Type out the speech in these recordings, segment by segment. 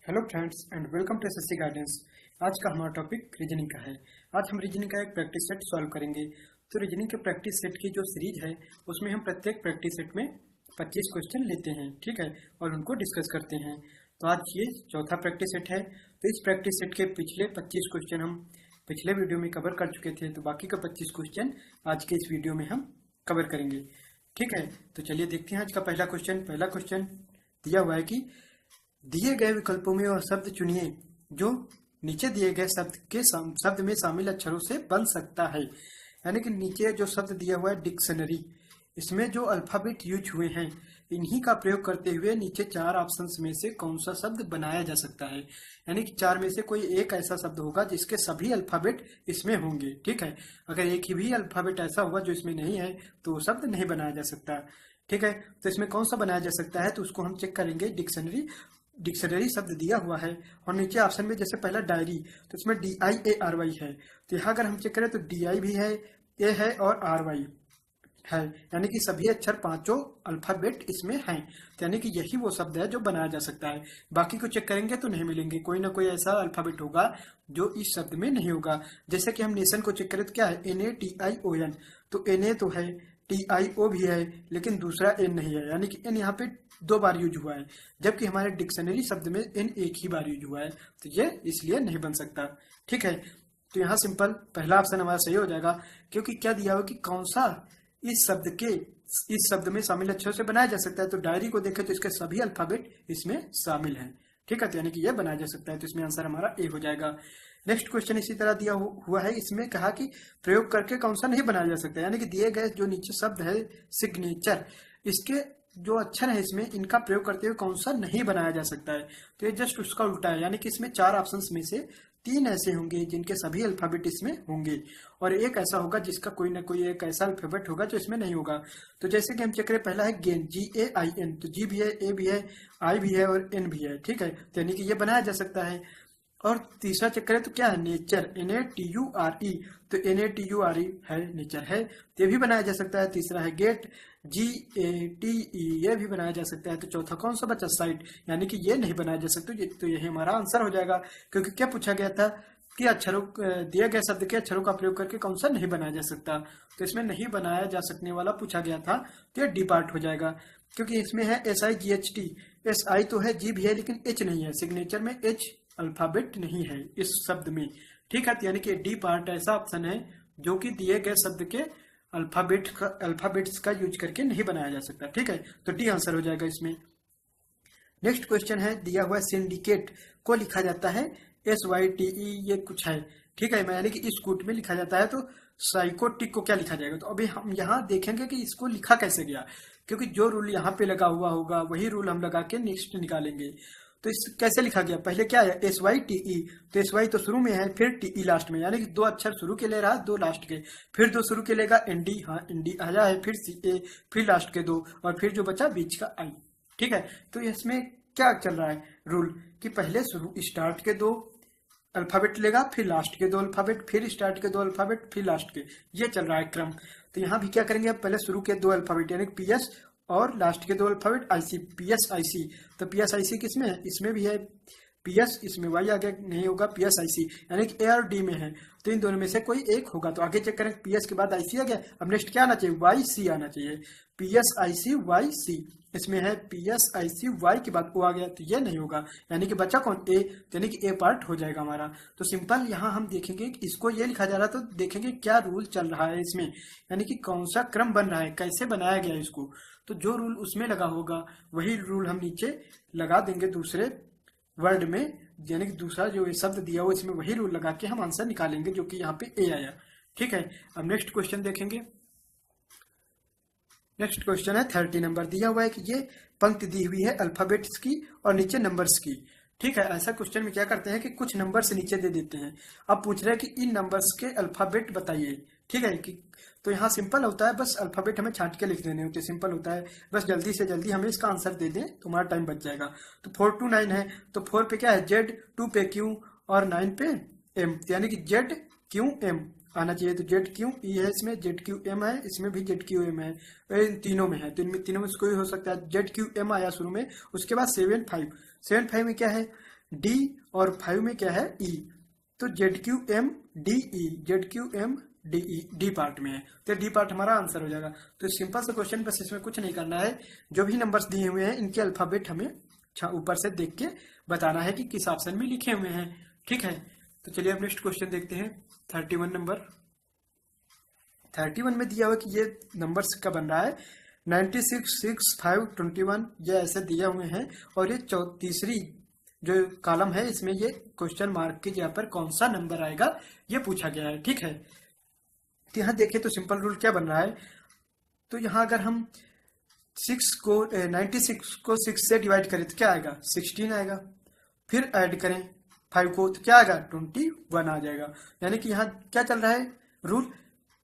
Hello friends and welcome to SSC guidance. आज का हमारा टॉपिक रीजनिंग का है। आज हम रीजनिंग का एक प्रैक्टिस सेट सॉल्व करेंगे। तो रीजनिंग के प्रैक्टिस सेट की जो सीरीज है उसमें हम प्रत्येक प्रैक्टिस सेट में 25 क्वेश्चन लेते हैं, ठीक है, और उनको डिस्कस करते हैं। तो आज ये चौथा प्रैक्टिस सेट है। तो इस प्रैक्टिस सेट के पिछले 25 क्वेश्चन हम पिछले वीडियो में कवर कर चुके थे, तो बाकी का 25 क्वेश्चन आज के इस वीडियो में हम कवर करेंगे, ठीक है। तो चलिए देखते हैं आज का पहला क्वेश्चन दिया हुआ है कि दिए गए विकल्पों में वह शब्द चुनिए जो नीचे दिए गए शब्द में शामिल अक्षरों से बन सकता है। यानी कि नीचे जो शब्द दिया हुआ है डिक्शनरी, इसमें जो अल्फाबेट यूज हुए हैं इन्हीं का प्रयोग करते हुए नीचे 4 ऑप्शंस में से कौन सा शब्द बनाया जा सकता है। यानी कि 4 में से कोई एक ऐसा शब्द होगा जिसके सभी अल्फाबेट इसमें होंगे, ठीक है। अगर एक ही भी अल्फाबेट ऐसा होगा जो इसमें नहीं है तो वो शब्द नहीं बनाया जा सकता, ठीक है। तो इसमें कौन सा बनाया जा सकता है तो उसको हम चेक करेंगे। डिक्शनरी शब्द दिया हुआ है और नीचे ऑप्शन में जैसे पहला डायरी, तो इसमें DIARY है। तो यहाँ अगर हम चेक करें तो DI भी है, A है और RY है, यानी कि सभी अक्षर पांचों अल्फाबेट इसमें हैं। तो यानी कि यही वो शब्द है जो बनाया जा सकता है। बाकी को चेक करेंगे तो नहीं मिलेंगे, कोई ना कोई ऐसा अल्फाबेट होगा जो इस शब्द में नहीं होगा। जैसे कि हम नेशन को चेक करें तो क्या है, NATION, तो NA तो है, TIO भी है, लेकिन दूसरा N नहीं है, यानी कि N यहाँ पे 2 बार यूज हुआ है, जबकि हमारे डिक्शनरी शब्द में N एक ही बार यूज हुआ है, तो ये इसलिए नहीं बन सकता, ठीक है। तो यहाँ सिंपल पहला ऑप्शन हमारा सही हो जाएगा, क्योंकि क्या दिया हुआ कि कौन सा इस शब्द में शामिल अक्षरों से बनाया जा सकता है। तो डायरी को देखें तो इसके सभी अल्फाबेट इसमें शामिल हैं, ठीक है। तो यानी कि यह बनाया जा सकता है, तो इसमें आंसर हमारा ए हो जाएगा। नेक्स्ट क्वेश्चन इसी तरह दिया हुआ है, इसमें कहा कि प्रयोग करके कौन सा नहीं बनाया जा सकता। यानी कि दिए गए जो नीचे शब्द है सिग्नेचर, इसके जो अक्षर है इसमें इनका प्रयोग करते हुए कौन सा नहीं बनाया जा सकता है। तो ये जस्ट उसका उल्टा है, यानी कि इसमें 4 ऑप्शंस में से 3 ऐसे होंगे जिनके सभी अल्फाबेट इसमें होंगे, और एक ऐसा होगा जिसका कोई ना कोई एक ऐसा अल्फाबेट होगा जो इसमें नहीं होगा। तो जैसे कि हम चेक करें, पहला है गेन, GAIN, तो G भी है, A भी है, I भी है और N भी है, ठीक है। तो यानी कि ये बनाया जा सकता है। और तीसरा चेक करें तो क्या है, नेचर, NATURE, तो NATURE है, नेचर है, तो ये भी बनाया जा सकता है। तीसरा है गेट, GATE, ये भी बनाया जा सकता है। तो चौथा कौन सा बचा, साइट, यानी कि ये नहीं बनाया जा सकता। तो यही हमारा आंसर हो जाएगा, क्योंकि क्या पूछा गया था कि अक्षरों दिए गए शब्द के अक्षरों का प्रयोग करके कौन सा नहीं बनाया जा सकता। तो इसमें नहीं बनाया जा सकने वाला पूछा गया था, तो ये डी पार्ट हो जाएगा, क्योंकि इसमें है SIGHT, SI तो है, G भी है, लेकिन H नहीं है, सिग्नेचर में H अल्फाबेट नहीं है इस शब्द में, ठीक है। यानी कि डी पार्ट ऐसा ऑप्शन है जो कि दिए गए शब्द के अल्फाबेट्स का यूज करके नहीं बनाया जा सकता, ठीक है। तो डी आंसर हो जाएगा इसमें। नेक्स्ट क्वेश्चन है, दिया हुआ सिंडिकेट को लिखा जाता है SYTE, ये कुछ है, ठीक है, यानी कि इस कूट में लिखा जाता है। तो साइकोटिक को क्या लिखा जाएगा, तो अभी हम यहाँ देखेंगे कि इसको लिखा कैसे गया, क्योंकि जो रूल यहाँ पे लगा हुआ होगा वही रूल हम लगा के नेक्स्ट निकालेंगे। तो इस कैसे लिखा गया, पहले क्या है SYTE, तो SY तो शुरू में है, फिर TE लास्ट में, यानी कि 2 अक्षर शुरू के ले रहा है, 2 लास्ट के, फिर 2 शुरू के लेगा ND, हाँ ND आया है, फिर CA, फिर लास्ट के 2, और फिर जो बचा बीच का I, ठीक है। तो इसमें क्या चल रहा है रूल कि पहले शुरू स्टार्ट के 2 अल्फाबेट लेगा, फिर लास्ट के 2 अल्फाबेट, फिर स्टार्ट के 2 अल्फाबेट, फिर लास्ट के, ये चल रहा है क्रम। तो यहाँ भी क्या करेंगे, अब पहले शुरू के 2 अल्फाबेट यानी PS और लास्ट के 2 अल्फाबेट IC, PSIC, तो PSIC किसमें है, इसमें भी है PS, इसमें Y आगे नहीं होगा, PSIC, यानी कि A और D में है, तो इन दोनों में से कोई एक होगा। तो आगे चेक करें, PS के बाद IC आ गया, अब नेक्स्ट क्या आना चाहिए, YC आना चाहिए, PSIC YC, इसमें है PSIC Y के बाद O आ गया, तो ये नहीं होगा, यानी कि बचा कौन, A, यानी कि A पार्ट हो जाएगा हमारा। तो सिंपल यहाँ हम देखेंगे कि इसको ये लिखा जा रहा है, तो देखेंगे क्या रूल चल रहा है इसमें, यानी कि कौन सा क्रम बन रहा है, कैसे बनाया गया इसको। तो जो रूल उसमें लगा होगा वही रूल हम नीचे लगा देंगे दूसरे वर्ड में, यानी कि दूसरा जो ये शब्द दिया हो इसमें वही रूल लगा के हम आंसर निकालेंगे, जो कि यहाँ पे A आया, ठीक है। अब नेक्स्ट क्वेश्चन देखेंगे। नेक्स्ट क्वेश्चन है 30 नंबर, दिया हुआ है कि ये पंक्ति दी हुई है अल्फाबेट्स की और नीचे नंबर्स की, ठीक है। ऐसा क्वेश्चन में क्या करते हैं कि कुछ नंबर्स नीचे दे देते हैं, अब पूछ रहे हैं कि इन नंबर्स के अल्फाबेट बताइए, ठीक है। कि तो यहाँ सिंपल होता है, बस अल्फाबेट हमें छांट के लिख देने होते हैं, सिंपल होता है, बस जल्दी से जल्दी हमें इसका आंसर दे दें तो हमारा टाइम बच जाएगा। तो 4 to 9 है, तो 4 पे क्या है Z, 2 पे Q और 9 पे M, यानी कि ZQM आना चाहिए। तो ZQE है, इसमें ZQM है, इसमें भी ZQM है, इन तीनों में है, तो इनमें तीनों में से कोई हो सकता है। ZQM आया शुरू में, उसके बाद 7 5 में क्या है, डी और 5 में क्या है ई, तो ZQMDE डी पार्ट में है, तो डी पार्ट हमारा आंसर हो जाएगा। तो सिंपल सा क्वेश्चन, बस इसमें कुछ नहीं करना है, जो भी नंबर्स दिए हुए हैं इनके अल्फाबेट हमें ऊपर से देख के बताना है कि किस ऑप्शन में लिखे हुए हैं, ठीक है। तो चलिए अब नेक्स्ट क्वेश्चन देखते हैं। 31 नंबर, 31 में दिया हुआ कि ये नंबर्स का बन रहा है 96, 6, 5, 21, ये ऐसे दिए हुए हैं, और ये तीसरी जो कॉलम है इसमें ये क्वेश्चन मार्क के जगह पर कौन सा नंबर आएगा ये पूछा गया है, ठीक है। तो यहाँ देखें तो सिंपल रूल क्या बन रहा है, तो यहाँ अगर हम 96 को 6 से डिवाइड करें तो क्या आएगा, 16 आएगा। फिर ऐड करें 5 को तो क्या आएगा, 21 आ जाएगा। यानी कि यहाँ क्या चल रहा है रूल,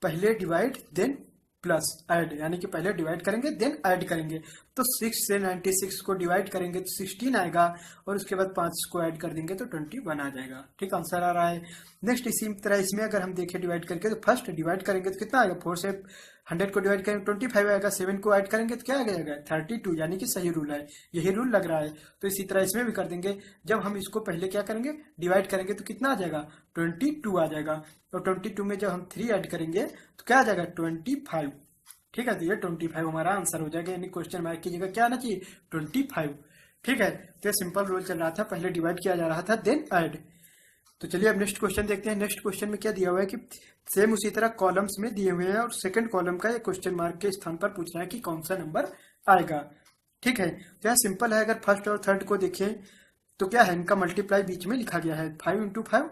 पहले डिवाइड देन प्लस ऐड, यानी कि पहले डिवाइड करेंगे देन ऐड करेंगे। तो 6 से 96 को डिवाइड करेंगे तो 16 आएगा, और उसके बाद 5 को ऐड कर देंगे तो 21 आ जाएगा, ठीक आंसर आ रहा है। नेक्स्ट इसी तरह इसमें अगर हम देखें डिवाइड करके, तो फर्स्ट डिवाइड करेंगे तो कितना आएगा, 4 से 100 को डिवाइड करेंगे 25 आएगा, 7 को ऐड करेंगे तो क्या आ जाएगा, 32, यानी कि सही रूल है, यही रूल लग रहा है। तो इसी तरह इसमें भी कर देंगे, जब हम इसको पहले क्या करेंगे, डिवाइड करेंगे तो कितना आ जाएगा, 22 आ जाएगा, और 22 में जब हम 3 ऐड करेंगे तो क्या आ जाएगा, 25, ठीक है। तो ये 25 हमारा आंसर हो जाएगा, यानी क्वेश्चन मार्क की जगह क्या आना चाहिए, 25, ठीक है। तो ये सिंपल रूल चल रहा था, पहले डिवाइड किया जा रहा था देन ऐड। तो चलिए अब नेक्स्ट क्वेश्चन देखते हैं। नेक्स्ट क्वेश्चन में क्या दिया हुआ है कि सेम उसी तरह कॉलम्स में दिए हुए हैं, और सेकंड कॉलम का ये क्वेश्चन मार्क के स्थान पर पूछ रहा है कि कौन सा नंबर आएगा, ठीक है। तो यह सिंपल है, अगर फर्स्ट और थर्ड को देखें तो क्या है, इनका मल्टीप्लाई बीच में लिखा गया है, 5 × 5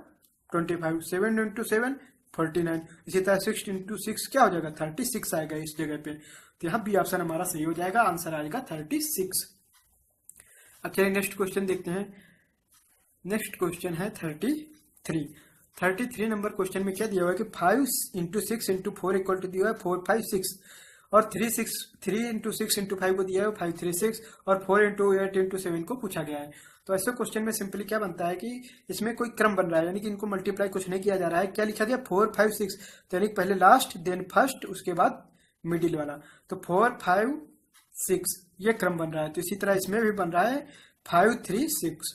25, 7 × 7 49, इसी तरह 6 × 6 क्या हो जाएगा, 36 आएगा इस जगह पे। तो यहाँ बी ऑप्शन हमारा सही हो जाएगा, आंसर आएगा 36। अब चलिए नेक्स्ट क्वेश्चन देखते हैं। नेक्स्ट क्वेश्चन है 33 नंबर क्वेश्चन में क्या दिया हुआ है कि 5 × 6 × 4 इक्वल टू दिया है 4, 5, 6, और 3 × 6 × 5 को दिया है 5, 3, 6, और 4 × 8 × 7 को पूछा गया है। तो ऐसे क्वेश्चन में सिंपली क्या बनता है कि इसमें कोई क्रम बन रहा है, यानी कि इनको मल्टीप्लाई कुछ नहीं किया जा रहा है। क्या लिखा गया, 4, 5, 6, तो यानी पहले लास्ट देन फर्स्ट उसके बाद मिडिल वाला, तो 4, 5, 6 ये क्रम बन रहा है। तो इसी तरह इसमें भी बन रहा है 5, 3, 6,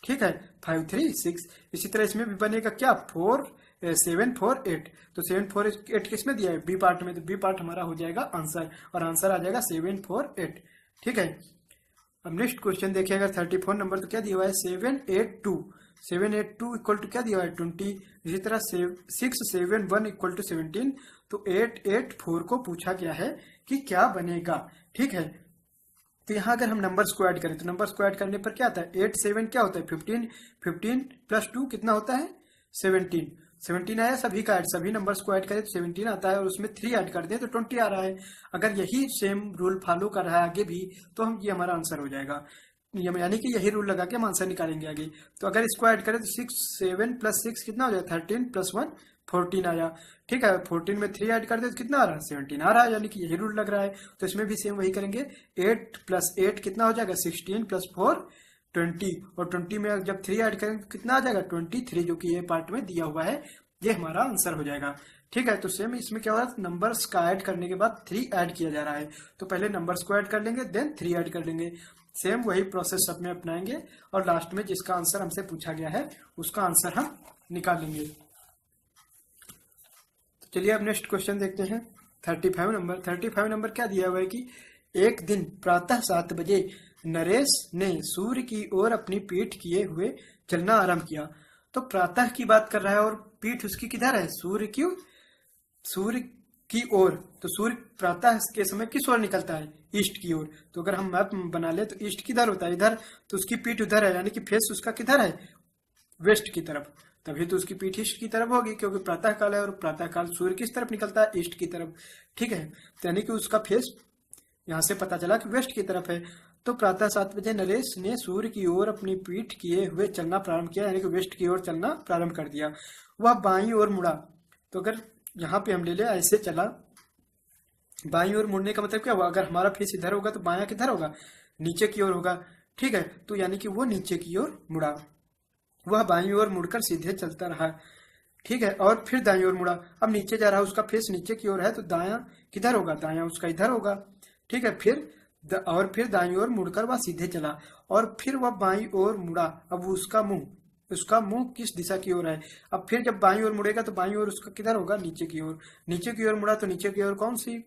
ठीक है, 5, 3, 6। इसी तरह इसमें भी बनेगा क्या, 4, 7, 4, 8, तो 7, 4, 8 किस में दिया है, बी पार्ट में, तो बी पार्ट हमारा हो जाएगा आंसर, और आंसर आ जाएगा 7, 4, 8, ठीक है। अब नेक्स्ट क्वेश्चन देखिए, अगर 34 नंबर तो क्या दिया हुआ है, 7, 8, 2 इक्वल टू क्या दिया हुआ है, 20। इसी तरह 6, 7, 1 इक्वल टू 17, तो 8, 8, 4 को पूछा गया है कि क्या बनेगा, ठीक है। तो यहाँ अगर हम नंबर्स को ऐड करें तो नंबर्स को ऐड करने पर क्या आता है, 8, 7 क्या होता है, 15 प्लस 2 कितना होता है, 17 आया, सभी का ऐड, सभी नंबर्स को ऐड करें तो 17 आता है, और उसमें 3 ऐड कर दें तो 20 आ रहा है। अगर यही सेम रूल फॉलो कर रहा है आगे भी तो हम ये हमारा आंसर हो जाएगा, यानी कि यही रूल लगा के हम आंसर निकालेंगे आगे। तो अगर इसको ऐड करें तो 6, 7 + 6 कितना हो जाएगा, 13 + 1 14 आया, ठीक है। 14 में 3 ऐड कर दे तो कितना आ रहा है, 17 आ रहा है, यानी कि यही रूल लग रहा है। तो इसमें भी सेम वही करेंगे, 8 + 8 कितना हो जाएगा, 16 + 4 20, और 20 में जब 3 ऐड करेंगे तो कितना आ जाएगा, 23, जो कि ये पार्ट में दिया हुआ है, ये हमारा आंसर हो जाएगा, ठीक है। तो सेम इसमें क्या हो रहा है, नंबर्स का ऐड करने के बाद 3 ऐड किया जा रहा है, तो पहले नंबर्स को ऐड कर लेंगे देन 3 ऐड कर लेंगे। सेम वही प्रोसेस सब में अपनाएंगे, और लास्ट में जिसका आंसर हमसे पूछा गया है उसका आंसर हम निकालेंगे। तो चलिए अब नेक्स्ट क्वेश्चन देखते हैं। 35 नंबर क्या दिया हुआ है कि एक दिन प्रातः 7 बजे नरेश ने सूर्य की ओर अपनी पीठ किए हुए चलना आरंभ किया। तो प्रातः की बात कर रहा है, और पीठ उसकी किधर है, सूर्य की ओर, तो सूर्य प्रातः के समय किस ओर निकलता है, ईस्ट की ओर। तो अगर हम मैप बना ले तो ईस्ट किधर होता है, इधर, तो उसकी पीठ उधर है, यानी कि फेस उसका किधर है, वेस्ट की तरफ, तभी तो उसकी पीठ ईस्ट की तरफ होगी, क्योंकि प्रातः काल है, और प्रातः काल सूर्य किस तरफ निकलता है, ईस्ट की तरफ, ठीक है। तो यानी कि उसका फेस यहाँ से पता चला कि वेस्ट की तरफ है। तो प्रातः 7 बजे नरेश ने सूर्य की ओर अपनी पीठ किए हुए चलना प्रारंभ किया, यानी कि वेस्ट की ओर चलना प्रारंभ कर दिया। वह बाईं ओर मुड़ा, तो अगर यहाँ पे हम ले ले, ऐसे चला, बाईं ओर मुड़ने का मतलब क्या हुआ, अगर हमारा फेस इधर होगा तो बायां किधर होगा, नीचे की ओर होगा, ठीक है। तो यानी कि वो नीचे की ओर मुड़ा, वह बाईं ओर मुड़कर सीधे चलता रहा, ठीक है। और फिर दाईं ओर मुड़ा, अब नीचे जा रहा है, उसका फेस नीचे की ओर है, तो दायां किधर होगा, दायां उसका इधर होगा, ठीक है। फिर दाईं ओर मुड़कर वह सीधे चला, और फिर वह बाईं ओर मुड़ा। अब उसका मुंह किस दिशा की ओर है? अब फिर जब बाईं ओर मुड़ेगा तो बाईं ओर उसका किधर होगा? नीचे की ओर। नीचे की ओर मुड़ा तो नीचे की ओर कौन सी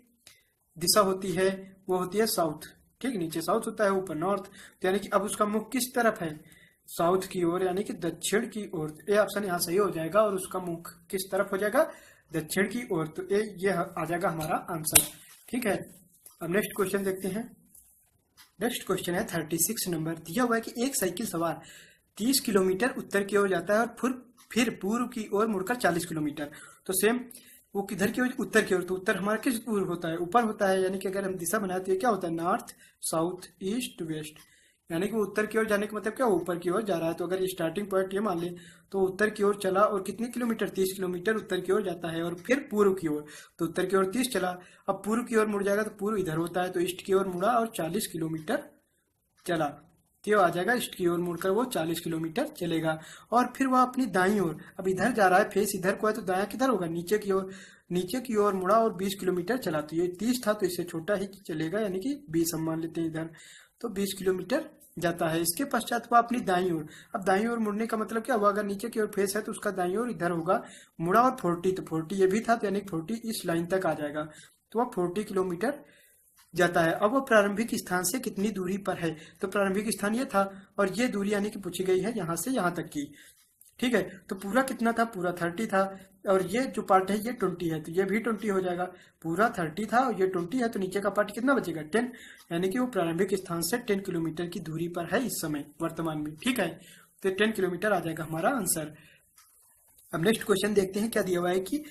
दिशा होती है? वो होती है साउथ। ठीक, नीचे साउथ होता है, ऊपर नॉर्थ। तो यानी कि अब उसका मुख किस तरफ है? साउथ की ओर, यानी कि दक्षिण की ओर। ये ऑप्शन यहाँ सही हो जाएगा। और उसका मुख किस तरफ हो जाएगा? दक्षिण की ओर। तो ये आ जाएगा हमारा आंसर। ठीक है, अब नेक्स्ट क्वेश्चन देखते हैं। नेक्स्ट क्वेश्चन है 36 नंबर। दिया हुआ है कि एक साइकिल सवार 30 किलोमीटर उत्तर की ओर जाता है और फिर पूर्व की ओर मुड़कर 40 किलोमीटर। तो सेम वो किधर की ओर? उत्तर की ओर। तो उत्तर हमारा किस ओर होता है? ऊपर होता है। यानी कि अगर हम दिशा बनाए तो ये क्या होता है? North, south, east, west. यानी कि वो उत्तर की ओर जाने का मतलब क्या? ऊपर की ओर जा रहा है। तो अगर ये स्टार्टिंग पॉइंट ये मान ले तो उत्तर की ओर चला और कितने किलोमीटर? 30 किलोमीटर उत्तर की ओर जाता है। और फिर पूर्व की ओर, तो उत्तर की ओर 30 चला। अब पूर्व की ओर मुड़ जाएगा तो पूर्व इधर होता है, तो ईस्ट की ओर मुड़ा और 40 किलोमीटर चला। तो आ जाएगा ईस्ट की ओर मुड़कर वो 40 किलोमीटर चलेगा। और फिर वह अपनी दाईं ओर, अब इधर जा रहा है, फेस इधर को है, तो दायां किधर होगा? नीचे की ओर। नीचे की ओर मुड़ा और 20 किलोमीटर चला। तो ये 30 था तो इससे छोटा ही चलेगा, यानी कि 20 हम मान लेते हैं इधर। तो 20 किलोमीटर जाता है। इसके पश्चात वह अपनी दाईं ओर, अब दाईं ओर मुड़ने का मतलब क्या हुआ? अगर नीचे की ओर फेस है तो उसका दाईं ओर इधर होगा, मुड़ा और 40, तो 40 ये भी था, तो यानी 40 इस लाइन तक आ जाएगा। तो वह 40 किलोमीटर जाता है। अब वो प्रारंभिक स्थान से कितनी दूरी पर है? तो प्रारंभिक स्थान ये था और ये दूरी यानी कि पूछी गई है यहाँ से यहाँ तक की। ठीक है, तो पूरा कितना था? पूरा 30 था। और ये जो पार्ट है ये 20 है, तो ये भी 20 हो जाएगा। पूरा 30 था और ये 20 है, तो नीचे का पार्ट कितना बचेगा? 10। यानी कि वो प्रारंभिक स्थान से 10 किलोमीटर की दूरी पर है इस समय वर्तमान में। ठीक है, तो 10 किलोमीटर आ जाएगा हमारा आंसर। अब नेक्स्ट क्वेश्चन देखते हैं। क्या दिया हुआ है कि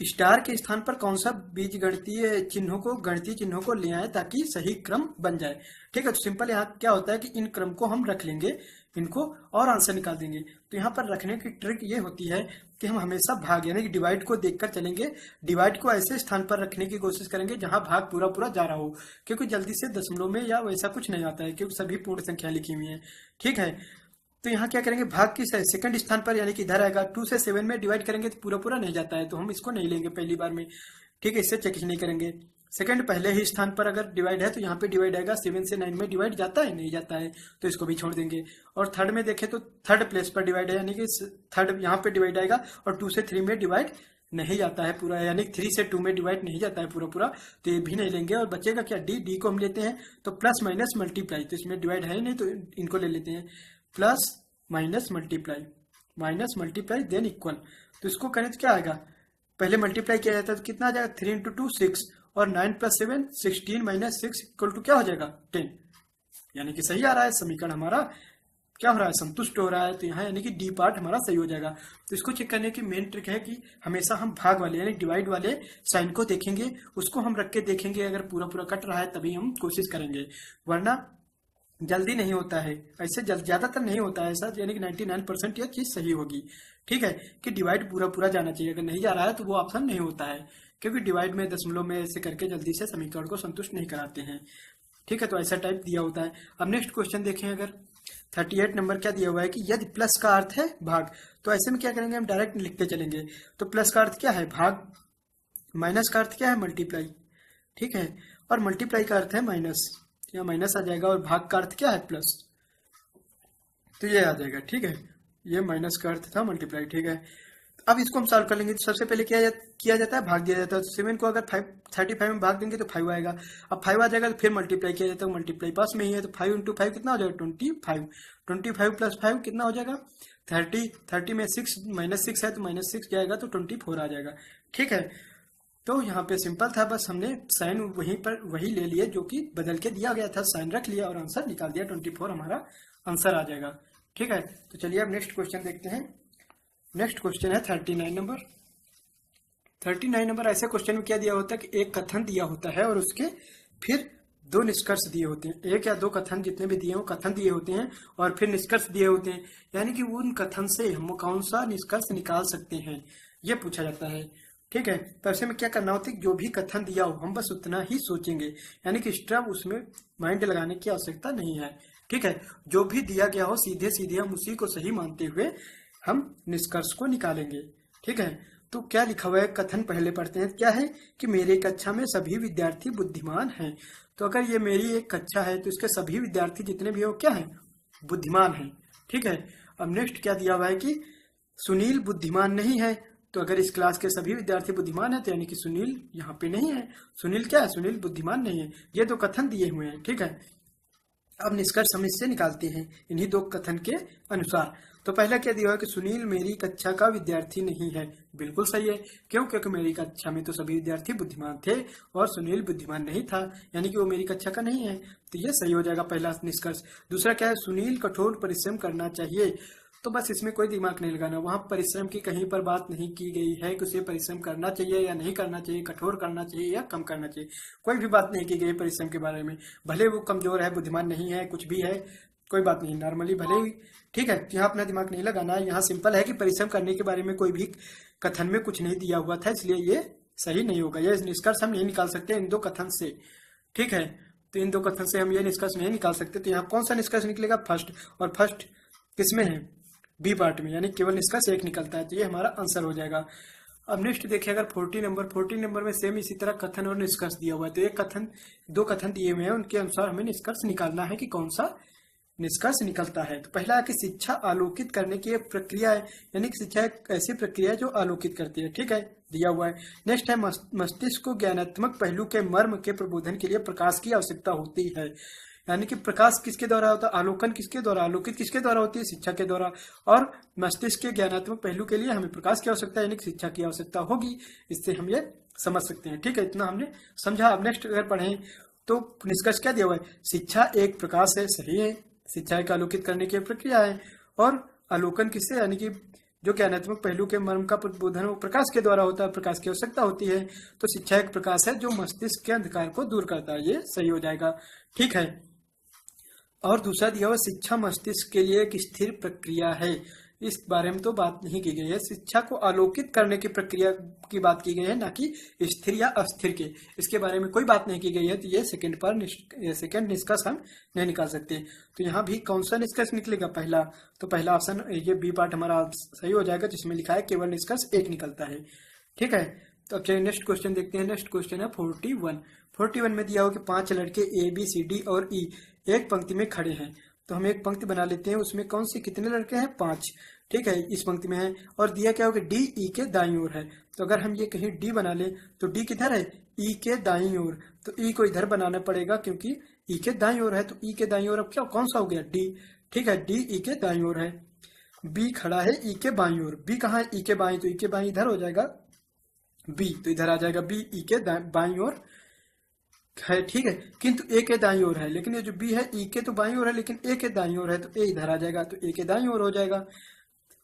स्टार के स्थान पर कौन सा बीज गणितीय चिन्हों को ले आए ताकि सही क्रम बन जाए। ठीक है, तो सिंपल यहाँ क्या होता है कि इन क्रम को हम रख लेंगे इनको और आंसर निकाल देंगे। तो यहाँ पर रखने की ट्रिक ये होती है कि हम हमेशा भाग यानी कि डिवाइड को देखकर चलेंगे। डिवाइड को ऐसे स्थान पर रखने की कोशिश करेंगे जहां भाग पूरा पूरा जा रहा हो, क्योंकि जल्दी से दशमलव में या वैसा कुछ नहीं आता है, क्योंकि सभी पूर्ण संख्या लिखी हुई है। ठीक है, तो यहाँ क्या करेंगे? भाग किस है? सेकंड स्थान पर, यानी कि इधर आएगा। 2 से 7 में डिवाइड करेंगे तो पूरा पूरा नहीं जाता है, तो हम इसको नहीं लेंगे पहली बार में। ठीक है, इससे चेक नहीं करेंगे। सेकंड पहले ही स्थान पर अगर डिवाइड है तो यहाँ पे डिवाइड आएगा। 7 से 9 में डिवाइड जाता है? नहीं जाता है, तो इसको भी छोड़ देंगे। और थर्ड में देखें तो थर्ड प्लेस पर डिवाइड है, यानी कि थर्ड यहाँ पे डिवाइड आएगा। और 2 से 3 में डिवाइड नहीं जाता है पूरा, यानी 3 से 2 में डिवाइड नहीं जाता है पूरा पूरा, तो ये भी नहीं लेंगे। और बचेगा क्या? डी को हम लेते हैं तो प्लस माइनस मल्टीप्लाई, तो इसमें डिवाइड है ही नहीं तो इनको ले लेते हैं। Plus minus multiply than equal. तो इसको करें तो क्या आएगा? पहले मल्टीप्लाई किया जाता है तो कितना आ जाएगा? 3 इंटू 2 6 और 9 प्लस 7 16 माइनस 6 इक्वल टू क्या हो जाएगा? 10। यानी कि सही आ रहा है समीकरण हमारा। क्या हो रहा है? संतुष्ट हो रहा है। तो यहाँ यानी कि डी पार्ट हमारा सही हो जाएगा। तो इसको चेक करने की मेन ट्रिक है कि हमेशा हम भाग वाले यानी डिवाइड वाले साइन को देखेंगे, उसको हम रख के देखेंगे। अगर पूरा पूरा कट रहा है तभी हम कोशिश करेंगे, वरना जल्दी नहीं होता है। ऐसे ज्यादातर नहीं होता है ऐसा, यानी कि 99% यह चीज सही होगी। ठीक है, कि डिवाइड पूरा पूरा जाना चाहिए। अगर नहीं जा रहा है तो वो ऑप्शन नहीं होता है, क्योंकि डिवाइड में दशमलव में ऐसे करके जल्दी से समीकरण को संतुष्ट नहीं कराते हैं। ठीक है, तो ऐसा टाइप दिया होता है। अब नेक्स्ट क्वेश्चन देखें। अगर 38 नंबर क्या दिया हुआ है कि यदि प्लस का अर्थ है भाग, तो ऐसे में क्या करेंगे? हम डायरेक्ट लिखते चलेंगे। तो प्लस का अर्थ क्या है? भाग। माइनस का अर्थ क्या है? मल्टीप्लाई। ठीक है, और मल्टीप्लाई का अर्थ है माइनस, यहाँ माइनस आ जाएगा। और भाग का अर्थ क्या है? प्लस, तो ये आ जाएगा। ठीक है, ये माइनस का अर्थ था मल्टीप्लाई। ठीक है, अब इसको हम सॉल्व कर लेंगे। तो सबसे पहले किया जाता है भाग दिया जाता है। तो 7 को अगर 35 में भाग देंगे तो 5 आएगा। अब 5 आ जाएगा तो फिर मल्टीप्लाई किया जाता है। मल्टीप्लाई पास में ही है, तो 5 इंटू 5 कितना हो जाएगा? 25। 25 प्लस 5 कितना हो जाएगा? 30। 30 में 6 माइनस 6 है तो माइनस 6 जाएगा तो 24 आ जाएगा। ठीक है, तो यहाँ पे सिंपल था, बस हमने साइन वही ले लिए जो कि बदल के दिया गया था, साइन रख लिया और आंसर निकाल दिया। 24 हमारा आंसर आ जाएगा। ठीक है, तो चलिए अब नेक्स्ट क्वेश्चन देखते हैं। नेक्स्ट क्वेश्चन है 39 नंबर। 39 नंबर ऐसे क्वेश्चन में क्या दिया होता है कि एक कथन दिया होता है और उसके फिर 2 निष्कर्ष दिए होते हैं। एक या 2 कथन जितने भी दिए हो कथन दिए होते हैं और फिर निष्कर्ष दिए होते हैं, यानी कि उन कथन से हम कौन सा निष्कर्ष निकाल सकते हैं, ये पूछा जाता है। ठीक है, तो ऐसे में क्या करना होता है? जो भी कथन दिया हो हम बस उतना ही सोचेंगे, यानी कि एक्स्ट्रा उसमें माइंड लगाने की आवश्यकता नहीं है। ठीक है, जो भी दिया गया हो सीधे सीधे हम उसी को सही मानते हुए हम निष्कर्ष को निकालेंगे। ठीक है, तो क्या लिखा हुआ है? कथन पहले पढ़ते हैं। क्या है कि मेरी कक्षा में सभी विद्यार्थी बुद्धिमान हैं। तो अगर ये मेरी एक कक्षा है तो इसके सभी विद्यार्थी जितने भी हो क्या है? बुद्धिमान है। ठीक है, अब नेक्स्ट क्या दिया हुआ है कि सुनील बुद्धिमान नहीं है। तो अगर इस क्लास के सभी विद्यार्थी बुद्धिमान है तो यानी कि सुनील यहाँ पे नहीं है। सुनील क्या है? सुनील बुद्धिमान नहीं है। ये दो कथन दिए हुए हैं। ठीक है, अब निष्कर्ष हम इससे निकालते हैं इन्हीं दो कथन के अनुसार। तो पहला क्या दिया है कि सुनील मेरी कक्षा का विद्यार्थी नहीं है। बिल्कुल सही है। क्यों? क्योंकि मेरी कक्षा में तो सभी विद्यार्थी बुद्धिमान थे और सुनील बुद्धिमान नहीं था, यानी कि वो मेरी कक्षा का नहीं है। तो ये सही हो जाएगा पहला निष्कर्ष। दूसरा क्या है? सुनील कठोर परिश्रम करना चाहिए। तो बस इसमें कोई दिमाग नहीं लगाना, वहां परिश्रम की कहीं पर बात नहीं की गई है कि उसे परिश्रम करना चाहिए या नहीं करना चाहिए, कठोर करना चाहिए या कम करना चाहिए, कोई भी बात नहीं की गई परिश्रम के बारे में। भले वो कमजोर है, बुद्धिमान नहीं है, कुछ भी है, कोई बात नहीं, नॉर्मली भले ही। ठीक है, यहाँ अपना दिमाग नहीं लगाना है। यहाँ सिंपल है कि परिश्रम करने के बारे में कोई भी कथन में कुछ नहीं दिया हुआ था, इसलिए ये सही नहीं होगा। यह निष्कर्ष हम नहीं निकाल सकते इन दो कथन से। ठीक है, तो इन दो कथन से हम ये निष्कर्ष नहीं निकाल सकते। तो यहाँ कौन सा निष्कर्ष निकलेगा? फर्स्ट। और फर्स्ट किसमें है? बी पार्ट में, यानी केवल निष्कर्ष एक निकलता है। तो ये हमारा आंसर हो जाएगा। अब नेक्स्ट देखिए, अगर 14 नंबर में सेम इसी तरह कथन और निष्कर्ष दिया हुआ है। तो एक कथन, दो कथन दिए हुए हैं, उनके अनुसार हमें निष्कर्ष निकालना है कि कौन सा निष्कर्ष निकलता है। तो पहला है कि शिक्षा आलोकित करने की एक प्रक्रिया है, यानी कि शिक्षा एक ऐसी प्रक्रिया है जो आलोकित करती है। ठीक है, दिया हुआ है। नेक्स्ट है मस्तिष्क को ज्ञानात्मक पहलू के मर्म के प्रबोधन के लिए प्रकाश की आवश्यकता होती है। यानी कि प्रकाश किसके द्वारा होता है? आलोकन किसके द्वारा? आलोकित किसके द्वारा होती है? शिक्षा के द्वारा। और मस्तिष्क के ज्ञानात्मक पहलू के लिए हमें प्रकाश की आवश्यकता है, यानी कि शिक्षा की आवश्यकता होगी। इससे हम ये समझ सकते हैं। ठीक है, इतना हमने समझा। अब नेक्स्ट अगर पढ़ें तो निष्कर्ष क्या दिया हुआ है? शिक्षा एक प्रकाश है। सही है, शिक्षा एक आलोकित करने की प्रक्रिया है। और आलोकन किससे? यानी कि जो ज्ञानात्मक पहलू के मर्म का प्रबोधन वो प्रकाश के द्वारा होता है, प्रकाश की आवश्यकता होती है। तो शिक्षा एक प्रकाश है जो मस्तिष्क के अंधकार को दूर करता है। ये सही हो जाएगा। ठीक है, और दूसरा दिया हुआ शिक्षा मस्तिष्क के लिए एक स्थिर प्रक्रिया है। इस बारे में तो बात नहीं की गई है। शिक्षा को आलोकित करने की प्रक्रिया की बात की गई है, ना कि स्थिर या अस्थिर के। इसके बारे में कोई बात नहीं की गई है। तो ये सेकंड निष्कर्ष हम नहीं निकाल सकते। तो यहाँ भी कौन सा निष्कर्ष निकलेगा? पहला। तो पहला ऑप्शन, ये बी पार्ट हमारा सही हो जाएगा, जिसमें लिखा है केवल निष्कर्ष एक निकलता है। ठीक है, तो अब चलिए नेक्स्ट क्वेश्चन देखते हैं। नेक्स्ट क्वेश्चन है 41 में दिया हो कि 5 लड़के ए बी सी डी और ई एक पंक्ति में खड़े हैं। तो हम एक पंक्ति बना लेते हैं, उसमें कौन सी कितने लड़के हैं? 5। ठीक है, इस पंक्ति में है। और दिया क्या होगा? डी ई के दाईं ओर है। तो अगर हम ये कहीं डी बना ले तो डी किधर है? ई के दाईं ओर। तो ई को इधर बनाना पड़ेगा क्योंकि ई के दाईं ओर है। तो ई के दाईं ओर अब क्या कौन सा हो गया? डी। ठीक है, डी ई के दाईं ओर है। बी खड़ा है ई के बाईं ओर। बी कहाँ है? ई के बाईं। तो ई के बाईं इधर हो जाएगा बी, तो इधर आ जाएगा बी ई के बाईं ओर है। ठीक है, किंतु ए के दाईं ओर है। लेकिन ये जो बी है ई के तो बाईं ओर है, लेकिन ए के दाईं ओर है, तो ए इधर आ जाएगा, तो ए के दाईं ओर हो जाएगा।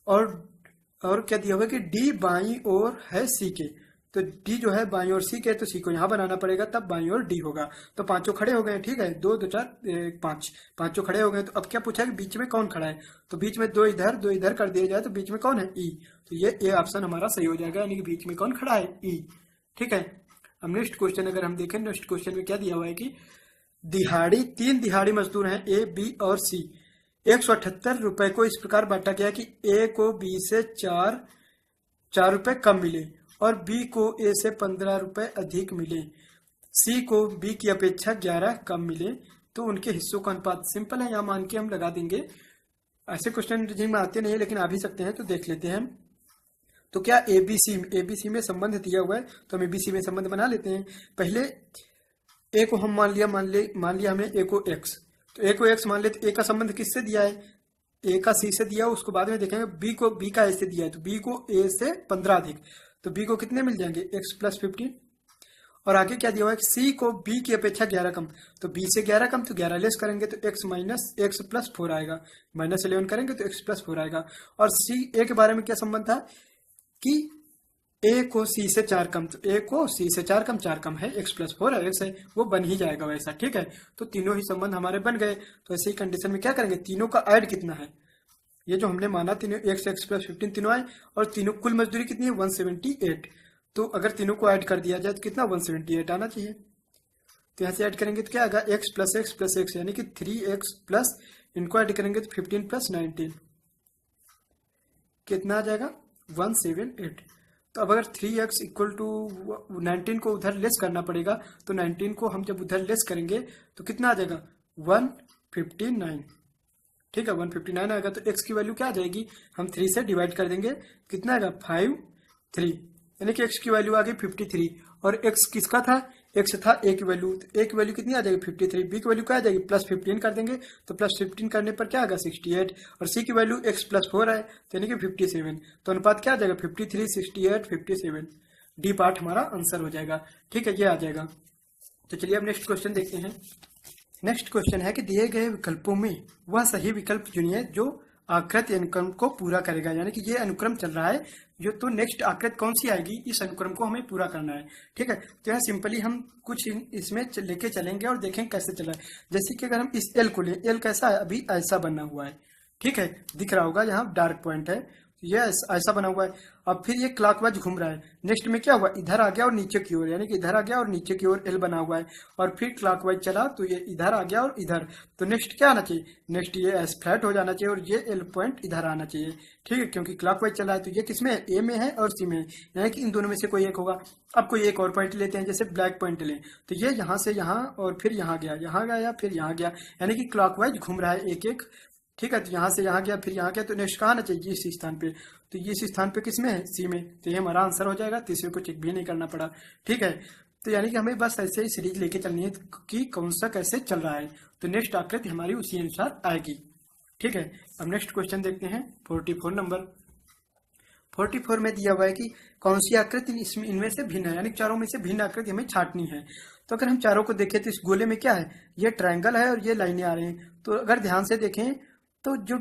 और क्या दिया हुआ कि डी बाईं ओर है सी के। तो डी जो है बाईं ओर सी के, तो सी को यहाँ बनाना पड़ेगा, तब बाईं ओर डी होगा। तो पांचों खड़े हो गए। ठीक है, 2 2 4 5, पांचों खड़े हो गए। तो अब क्या पूछा है कि बीच में कौन खड़ा है? तो बीच में 2 इधर कर दिया जाए तो बीच में कौन है? ई। तो ये ए ऑप्शन हमारा सही हो जाएगा, यानी कि बीच में कौन खड़ा है? ई। ठीक है, अब नेक्स्ट क्वेश्चन अगर हम देखें, नेक्स्ट क्वेश्चन में क्या दिया हुआ है कि 3 दिहाड़ी मजदूर हैं ए बी और सी। 178 रुपए को इस प्रकार बांटा गया कि ए को बी से 4 रुपए कम मिले और बी को ए से 15 रुपए अधिक मिले। सी को बी की अपेक्षा 11 कम मिले, तो उनके हिस्सों का अनुपात। सिंपल है, यहाँ मान के हम लगा देंगे। ऐसे क्वेश्चन में आते नहीं, लेकिन आ भी सकते हैं, तो देख लेते हैं। तो क्या एबीसी में संबंध दिया हुआ है, तो हम एबीसी में संबंध बना लेते हैं। पहले ए को हम मान लिया हमने ए को एक्स। तो ए को एक्स मान ले, तो ए का संबंध किससे दिया है? ए का सी से दिया, उसको बाद में देखेंगे। बी का ए से दिया है, तो बी को ए से 15 अधिक, तो बी को कितने मिल जाएंगे? X plus 15। और आगे क्या दिया हुआ है? सी को बी की अपेक्षा 11 कम। तो बी से 11 कम, तो 11 लेस करेंगे तो एक्स माइनस एक्स प्लस 4 आएगा। -11 करेंगे तो एक्स प्लस 4 आएगा। और सी ए के बारे में क्या संबंध था कि ए को सी से 4 कम, तो ए को सी से 4 कम है, एक्स प्लस 4 है, एक्स है, वो बन ही जाएगा वैसा। ठीक है, तो तीनों ही संबंध हमारे बन गए। तो ऐसे ही कंडीशन में क्या करेंगे? तीनों का ऐड कितना है? ये जो हमने माना तीनों एक्स प्लस 15 तीनों आए, और तीनों कुल मजदूरी कितनी है? 178। तो अगर तीनों को ऐड कर दिया जाए तो कितना? 178 आना चाहिए। तो यहाँ से ऐड करेंगे तो क्या आएगा? एक्स प्लस एक्स यानी कि 3x प्लस, इनको ऐड करेंगे तो 15 प्लस 19 कितना आ जाएगा? 178। तो अब अगर 3x इक्वल टू 19 को उधर लेस करना पड़ेगा, तो 19 को हम जब उधर लेस करेंगे तो कितना आ जाएगा? 159। ठीक है 159 आएगा, तो x की वैल्यू क्या आ जाएगी, हम 3 से डिवाइड कर देंगे, कितना आएगा 5 3, यानी कि x की वैल्यू आ गई 53। और x किसका था, x था a की वैल्यू, तो a की वैल्यू कितनी आ जाएगी 53, b की वैल्यू क्या आ जाएगी +15 कर देंगे, तो +15 करने पर क्या आएगा 68, और c की वैल्यू x +4 है तो यानी कि 57, तो अनुपात क्या आ जाएगा 53 68 57, डी पार्ट हमारा आंसर हो जाएगा। ठीक है, ये आ जाएगा। तो चलिए अब नेक्स्ट क्वेश्चन देखते हैं। नेक्स्ट क्वेश्चन है कि दिए गए विकल्पों में वह सही विकल्प चुनिए जो आकृति अनुक्रम को पूरा करेगा, यानी कि ये अनुक्रम चल रहा है जो, तो नेक्स्ट आकृति कौन सी आएगी, इस अनुक्रम को हमें पूरा करना है। ठीक है, तो यहाँ सिंपली हम कुछ इसमें लेके चलेंगे और देखेंगे कैसे चल रहा है। जैसे कि अगर हम इस एल को लें, एल कैसा है, अभी ऐसा बना हुआ है। ठीक है, दिख रहा होगा, यहाँ डार्क पॉइंट है, ये ऐसा बना हुआ है। अब फिर ये क्लॉकवाइज घूम रहा है, नेक्स्ट में क्या हुआ, इधर आ गया और नीचे की ओर, यानी कि इधर आ गया और नीचे की ओर एल बना हुआ है, और फिर क्लॉकवाइज चला तो ये इधर आ गया और इधर, तो नेक्स्ट क्या आना चाहिए, नेक्स्ट ये एस फ्लैट हो जाना चाहिए और ये एल पॉइंट इधर आना चाहिए। ठीक है, क्योंकि क्लॉकवाइज चला है तो ये किसमें है, ए में है और सी में है, यानी कि इन दोनों में से कोई एक होगा। अब कोई एक और पॉइंट लेते हैं, जैसे ब्लैक पॉइंट लें, तो ये यहाँ से यहाँ और फिर यहाँ गया, यहाँ गया फिर यहाँ गया, यानी कि क्लॉकवाइज घूम रहा है एक एक। ठीक है, तो यहाँ से यहाँ गया फिर यहाँ गया, तो नेक्स्ट कहाँ आना चाहिए, इस स्थान पे, तो ये इस स्थान पे किसमें है, सी में, तो ये हमारा आंसर हो जाएगा, तीसरे को चेक भी नहीं करना पड़ा। ठीक है, तो यानी कि हमें बस ऐसे ही सीरीज लेके चलनी है कि कौन सा कैसे चल रहा है, तो नेक्स्ट आकृति हमारी उसी अनुसार आएगी। ठीक है, अब नेक्स्ट क्वेश्चन देखते हैं 44 नंबर। 44 में दिया हुआ है कि कौन सी आकृति इसमें इनमें से भिन्न है, यानी चारों में से भिन्न आकृति हमें छांटनी है। तो अगर हम चारों को देखें तो इस गोले में क्या है, ये ट्रायंगल है और ये लाइनें आ रही हैं, तो अगर ध्यान से देखें तो जो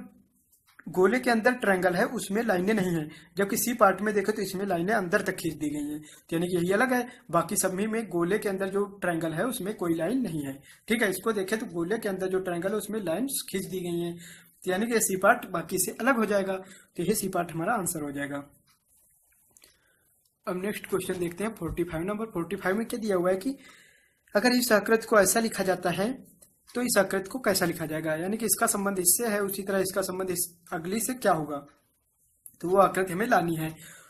गोले के अंदर ट्रायंगल है उसमें लाइनें नहीं है, जबकि सी पार्ट में देखें तो इसमें लाइनें अंदर तक खींच दी गई हैं, तो यानी कि यही अलग है, बाकी सब में गोले के अंदर जो ट्रायंगल है उसमें कोई लाइन नहीं है। ठीक है, इसको देखें तो गोले के अंदर जो ट्रायंगल है उसमें लाइन खींच दी गई हैं, तो यानी कि सी पार्ट बाकी से अलग हो जाएगा, तो ये सी पार्ट हमारा आंसर हो जाएगा। अब नेक्स्ट क्वेश्चन देखते हैं 45 नंबर। 45 में क्या दिया हुआ है कि अगर इस आकृति को ऐसा लिखा जाता है तो इस आकृति को कैसा लिखा जाएगा, यानी कि इसका संबंध इससे है, उसी तरह इसका संबंध इस अगली से क्या होगा, तो वो आकृति हमें लानी है।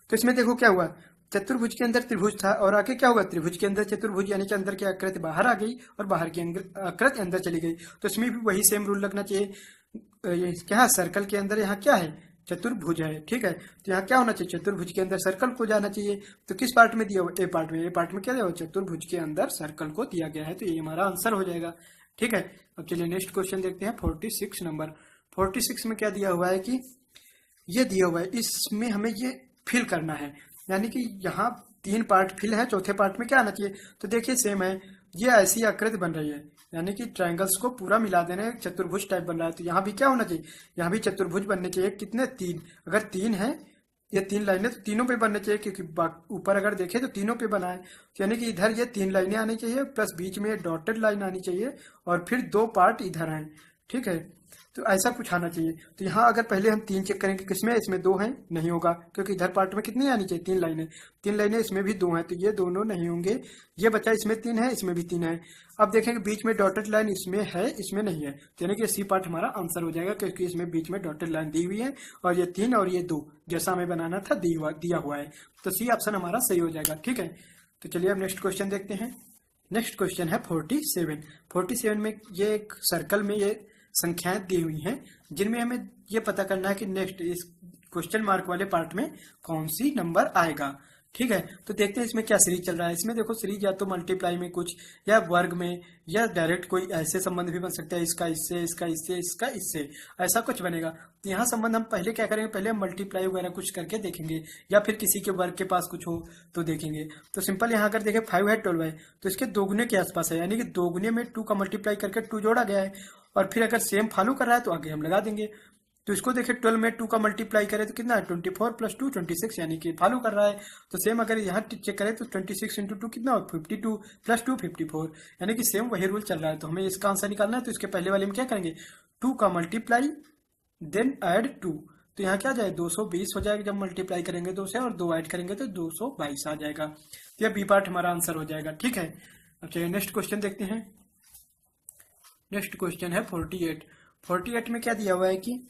तो इसमें देखो क्या हुआ, चतुर्भुज के अंदर त्रिभुज था और आगे क्या होगा, त्रिभुज के अंदर चतुर्भुज, यानी कि अंदर की आकृति बाहर आ गई और बाहर की आकृति अंदर चली गई, तो इसमें भी वही सेम रूल लगना चाहिए। क्या सर्कल के अंदर यहाँ क्या है, चतुर्भुज है। ठीक है, तो यहाँ क्या होना चाहिए, चतुर्भुज के अंदर सर्कल को जाना चाहिए, तो किस पार्ट में दिया हुआ, ए पार्ट में, ए पार्ट में क्या दिया हुआ, चतुर्भुज के अंदर सर्कल को दिया गया है, तो ये हमारा आंसर हो जाएगा। ठीक है, अब चलिए नेक्स्ट क्वेश्चन देखते हैं 46 नंबर। 46 में क्या दिया हुआ है कि ये दिया हुआ है, इसमें हमें ये फिल करना है, यानी कि यहाँ 3 पार्ट फिल है, चौथे पार्ट में क्या आना चाहिए, तो देखिए सेम है, ये ऐसी आकृति बन रही है, यानी कि ट्रायंगल्स को पूरा मिला देना है, चतुर्भुज टाइप बन रहा है, तो यहाँ भी क्या होना चाहिए, यहाँ भी चतुर्भुज बनने चाहिए, कितने 3, अगर 3 है ये 3 लाइनें तो तीनों पे बनने चाहिए, क्योंकि ऊपर अगर देखें तो तीनों पे बना है, तो यानी कि इधर ये 3 लाइनें आनी चाहिए प्लस बीच में डॉटेड लाइन आनी चाहिए और फिर 2 पार्ट इधर आए। ठीक है, तो ऐसा कुछ आना चाहिए। तो यहाँ अगर पहले हम 3 चेक करेंगे, किसमें, इसमें 2 हैं, नहीं होगा, क्योंकि इधर पार्ट में कितनी आनी चाहिए, 3 लाइनें, 3 लाइनें, इसमें भी 2 हैं, तो ये दोनों नहीं होंगे, ये बचा, इसमें 3 है, इसमें भी 3 है। अब देखेंगे बीच में डॉटेड लाइन इसमें है, इसमें नहीं है, तो यानी कि सी पार्ट हमारा आंसर हो जाएगा, क्योंकि इसमें बीच में डॉटेड लाइन दी हुई है और ये 3 और ये 2 जैसा हमें बनाना था दिया हुआ है, तो सी ऑप्शन हमारा सही हो जाएगा। ठीक है, तो चलिए अब नेक्स्ट क्वेश्चन देखते हैं। नेक्स्ट क्वेश्चन है 47। 47 में ये एक सर्कल में ये संख्याएं दी हुई हैं, जिनमें हमें ये पता करना है कि नेक्स्ट इस क्वेश्चन मार्क वाले पार्ट में कौन सी नंबर आएगा। ठीक है, तो देखते हैं इसमें क्या सीरीज चल रहा है। इसमें देखो सीरीज या तो मल्टीप्लाई में कुछ, या वर्ग में, या डायरेक्ट कोई ऐसे संबंध भी बन सकता है, इसका इससे, इसका इससे, इसका इससे, ऐसा कुछ बनेगा। तो यहाँ संबंध हम पहले क्या करेंगे, पहले हम मल्टीप्लाई वगैरह कुछ करके देखेंगे, या फिर किसी के वर्ग के पास कुछ हो तो देखेंगे। तो सिंपल यहाँ अगर देखें 5 है 12 है, तो इसके दोगुने के आसपास है, यानी कि दोगुने में 2 का मल्टीप्लाई करके 2 जोड़ा गया है, और फिर अगर सेम फॉलो कर रहा है तो आगे हम लगा देंगे। तो इसको देखें 12 में 2 का मल्टीप्लाई करें तो कितना है, 24 + 2 26, यानी कि फॉलो कर रहा है। तो सेम अगर यहाँ चेक करें तो 26 × 2 कितना हो, 52 + 2 54, यानी कि सेम वही रूल चल रहा है। तो हमें इसका आंसर निकालना है, तो इसके पहले वाले में क्या करेंगे, 2 का मल्टीप्लाई देन ऐड 2, तो यहाँ क्या जाए 220 हो जाएगा, जब मल्टीप्लाई करेंगे 2 से और 2 ऐड करेंगे तो 222 आ जाएगा। तो यह बी पार्ट हमारा आंसर हो जाएगा। ठीक है, अब चलिए नेक्स्ट क्वेश्चन देखते हैं। नेक्स्ट क्वेश्चन है 48। 48 में क्या दिया हुआ है कि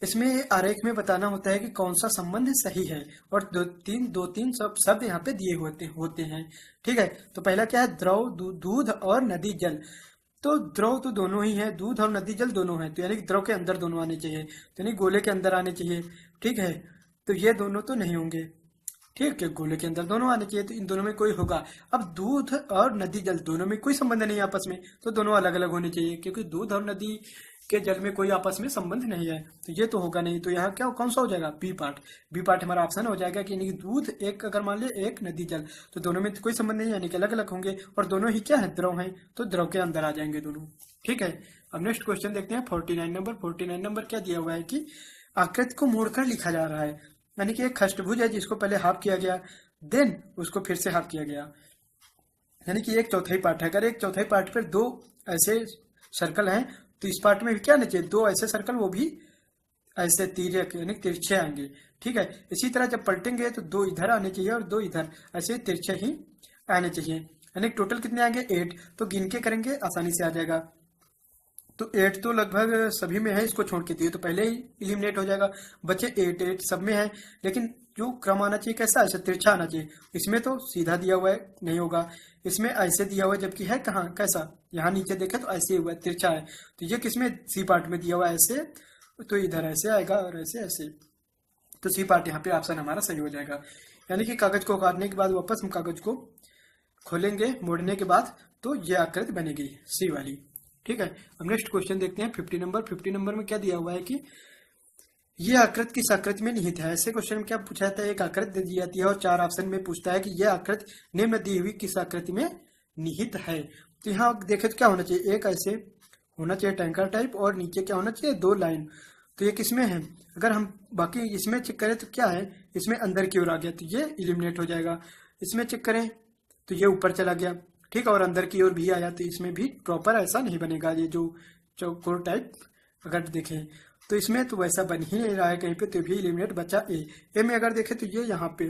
इसमें आरेख में बताना होता है कि कौन सा संबंध सही है, और दो तीन शब्द यहाँ पे दिए होते हैं। ठीक है, तो पहला क्या है, द्रव, दूध और नदी जल। तो द्रव तो दोनों ही है, दूध और नदी जल दोनों है, तो यानी कि द्रव के अंदर दोनों आने चाहिए, तो यानी गोले के अंदर आने चाहिए। ठीक है, तो ये दोनों तो नहीं होंगे। ठीक है, गोले के अंदर दोनों आने चाहिए, तो इन दोनों में कोई होगा। अब दूध और नदी जल दोनों में कोई संबंध नहीं आपस में, तो दोनों अलग अलग होने चाहिए, क्योंकि दूध और नदी के जल में कोई आपस में संबंध नहीं है, तो ये तो होगा नहीं। तो यहाँ क्या कौन सा हो जाएगा, बी पार्ट। बी पार्ट हमारा ऑप्शन हो जाएगा कि यानी कि दूध एक, अगर मान लिया एक नदी जल, तो दोनों में कोई संबंध नहीं, यानी कि अलग अलग होंगे, और दोनों ही क्या है, द्रव है, तो द्रव के अंदर आ जाएंगे दोनों। ठीक है, अब नेक्स्ट क्वेश्चन देखते हैं 49 नंबर। 49 नंबर क्या दिया हुआ है कि आकृति को मोड़कर लिखा जा रहा है, यानी कि एक अष्टभुज है जिसको पहले हाफ किया गया, देन उसको फिर से हाफ किया गया, यानी कि एक चौथाई पार्ट है। अगर एक चौथाई पार्ट पर दो ऐसे सर्कल हैं, तो इस पार्ट में भी क्या आना चाहिए, दो ऐसे सर्कल, वो भी ऐसे तिर्यक यानी तिरछे आएंगे। ठीक है, इसी तरह जब पलटेंगे तो दो इधर आने चाहिए और दो इधर, ऐसे तिरछे ही आने चाहिए, यानी टोटल कितने आएंगे 8। तो गिन के करेंगे आसानी से आ जाएगा। तो 8 तो लगभग सभी में है, इसको छोड़ के दिए तो पहले ही इलिमिनेट हो जाएगा। बचे 8 सब में है, लेकिन जो क्रम आना चाहिए कैसा, ऐसे तिरछा आना चाहिए। इसमें तो सीधा दिया हुआ है, नहीं होगा। इसमें ऐसे दिया हुआ है, जबकि है कहाँ, कैसा, यहाँ नीचे देखे तो ऐसे हुआ है, तिरछा है। तो ये किसमें, सी पार्ट में दिया हुआ है ऐसे, तो इधर ऐसे आएगा और ऐसे ऐसे, तो सी पार्ट यहाँ पे ऑप्शन हमारा सही हो जाएगा। यानी कि कागज को काटने के बाद वापस हम कागज को खोलेंगे मोड़ने के बाद, तो ये आकृति बनेगी सी वाली। ठीक है, अब नेक्स्ट क्वेश्चन देखते हैं 50 नंबर। 50 नंबर में क्या दिया हुआ है कि ये आकृति किस आकृति में निहित है। ऐसे क्वेश्चन में क्या पूछा जाता है, एक आकृति दे दी जाती है और 4 ऑप्शन में पूछता है कि यह आकृति निम्न दी हुई किस आकृति में निहित है। तो यहाँ देखे तो क्या होना चाहिए, एक ऐसे होना चाहिए टैंकर टाइप, और नीचे क्या होना चाहिए, 2 लाइन। तो ये किसमें है, अगर हम बाकी इसमें चेक करें तो क्या है, इसमें अंदर की ओर आ गया, तो ये इलिमिनेट हो जाएगा। इसमें चेक करें तो ये ऊपर चला गया, ठीक है, और अंदर की ओर भी आया, तो इसमें भी प्रॉपर ऐसा नहीं बनेगा। ये जो चौकोर टाइप अगर देखें तो इसमें तो वैसा बन ही नहीं रहा है कहीं पे, तो भी इलिमिनेट बचा ए। ए में अगर देखें तो ये यहाँ पे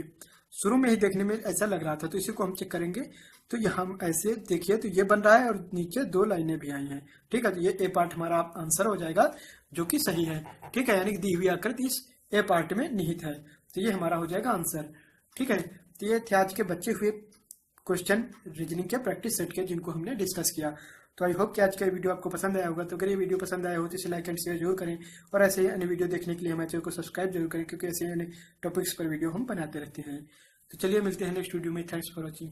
शुरू में ही देखने में ऐसा लग रहा था, तो इसी को हम चेक करेंगे। तो यहाँ ऐसे देखिए तो ये बन रहा है और नीचे 2 लाइनें भी आई हैं। ठीक है, तो ये ए पार्ट हमारा आंसर हो जाएगा, जो कि सही है। ठीक है, यानी कि दी हुई आकृति इस ए पार्ट में निहित है, तो ये हमारा हो जाएगा आंसर। ठीक है, तो ये थे आज के बचे हुए क्वेश्चन रीजनिंग के प्रैक्टिस सेट के, जिनको हमने डिस्कस किया। तो आई होप कि आज का वीडियो आपको पसंद आया होगा। तो अगर ये वीडियो पसंद आया हो तो इसे लाइक एंड शेयर जरूर करें, और ऐसे ही अन्य वीडियो देखने के लिए हमारे चैनल को सब्सक्राइब जरूर करें, क्योंकि ऐसे अन्य टॉपिक्स पर वीडियो हम बनाते रहते हैं। तो चलिए मिलते हैं नेक्स्ट वीडियो में। Thanks for watching.